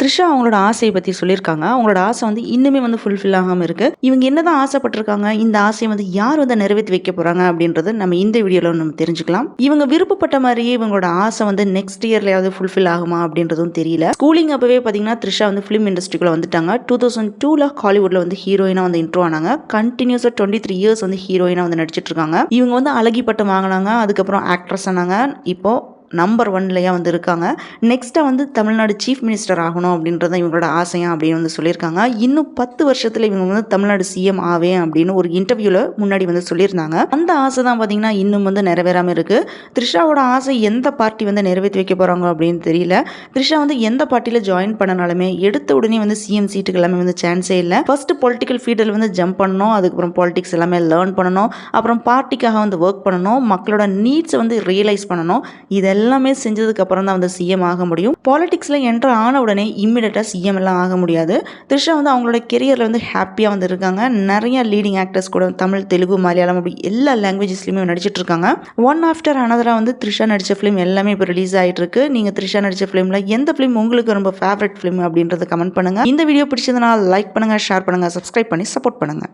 த்ரிஷா அவங்களோட ஆசையை பற்றி சொல்லியிருக்காங்க. அவங்களோட ஆசை வந்து இன்னுமே வந்து ஃபுல்ஃபில் ஆகாமல் இருக்குது. இவங்க என்னதான் ஆசைப்பட்டிருக்காங்க, இந்த ஆசையை வந்து யார் வந்து நிறைவேற்றி வைக்க போகிறாங்க அப்படின்றது நம்ம இந்த வீடியோவில் நம்ம தெரிஞ்சுக்கலாம். இவங்க விருப்பப்பட்ட மாதிரியே இவங்களோட ஆசை வந்து நெக்ஸ்ட் இயர்லையாவது ஃபுல்ஃபில் ஆகுமா அப்படின்றதும் தெரியல. ஸ்கூலிங் அப்பவே பார்த்தீங்கன்னா த்ரிஷா வந்து ஃபிலிம் இண்டஸ்ட்ரிக்குள்ள வந்துட்டாங்க. 2002 ஹாலிவுட்ல வந்து ஹீரோயினாக வந்து இன்ட்ரோ ஆனாங்க. கண்டினியூஸாக 23 இயர்ஸ் வந்து ஹீரோயினாக வந்து நடிச்சிட்டு இருக்காங்க. இவங்க வந்து அழகி பட்டம் வாங்கினாங்க, அதுக்கப்புறம் ஆக்ட்ரஸ் ஆனாங்க. இப்போ நம்பர் 1 வந்து இருக்காங்க. நெக்ஸ்ட்டாக வந்து தமிழ்நாடு சீஃப் மினிஸ்டர் ஆகணும் அப்படின்றத இவங்களோட ஆசையா அப்படின்னு வந்து சொல்லியிருக்காங்க. இன்னும் 10 வருஷத்தில் இவங்க வந்து தமிழ்நாடு சிஎம் ஆவேன் அப்படின்னு ஒரு இன்டர்வியூவில் முன்னாடி வந்து சொல்லியிருந்தாங்க. அந்த ஆசை தான் பார்த்தீங்கன்னா இன்னும் வந்து நிறைவேறாமல் இருக்குது. த்ரிஷாவோட ஆசை எந்த பார்ட்டி வந்து நிறைவேற்றி வைக்க போகிறாங்க அப்படின்னு தெரியல. த்ரிஷா வந்து எந்த பார்ட்டியில் ஜாயின் பண்ணனாலுமே எடுத்த உடனே வந்து சிஎம் சீட்டுக்கு எல்லாமே வந்து சான்ஸே இல்லை. ஃபர்ஸ்ட் பொலிட்டிக்கல் ஃபீல்டில் வந்து ஜம்ப் பண்ணணும், அதுக்கப்புறம் பாலிடிக்ஸ் எல்லாமே லேர்ன் பண்ணணும், அப்புறம் பார்ட்டிக்காக வந்து ஒர்க் பண்ணணும், மக்களோட நீட்ஸை வந்து ரியலைஸ் பண்ணணும். இதெல்லாம் எல்லாமே செஞ்சதுக்கு அப்புறம் தான் வந்து சிஎம் ஆக முடியும். பாலிடிக்ஸ்ல என்டர் ஆன உடனே இம்மிடியட்டா சிஎம் எல்லாம் ஆக முடியாது. த்ரிஷா வந்து அவங்களோட கெரியர்ல வந்து ஹாப்பியா வந்து இருக்காங்க. நிறைய லீடிங் ஆக்டர்ஸ் கூட தமிழ், தெலுங்கு, மலையாளம் அப்படி எல்லா லாங்குவேஜஸ்லயுமே நடிச்சிட்டு இருக்காங்க. ஒன் ஆஃப்டர் அனதரா வந்து த்ரிஷா நடிச்ச ஃபிலிம் எல்லாமே இப்போ ரிலீஸ் ஆயிட்டு இருக்கு. நீங்க த்ரிஷா நடிச்ச ஃபிலிம்ல எந்த ஃபிலிம் உங்களுக்கு ரொம்ப ஃபேவரட் ஃபிலிம் அப்படின்றத கமெண்ட் பண்ணுங்க. இந்த வீடியோ பிடிச்சதுனா லைக் பண்ணுங்க, ஷேர் பண்ணுங்க, சப்ஸ்கிரைப் பண்ணி சப்போர்ட் பண்ணுங்க.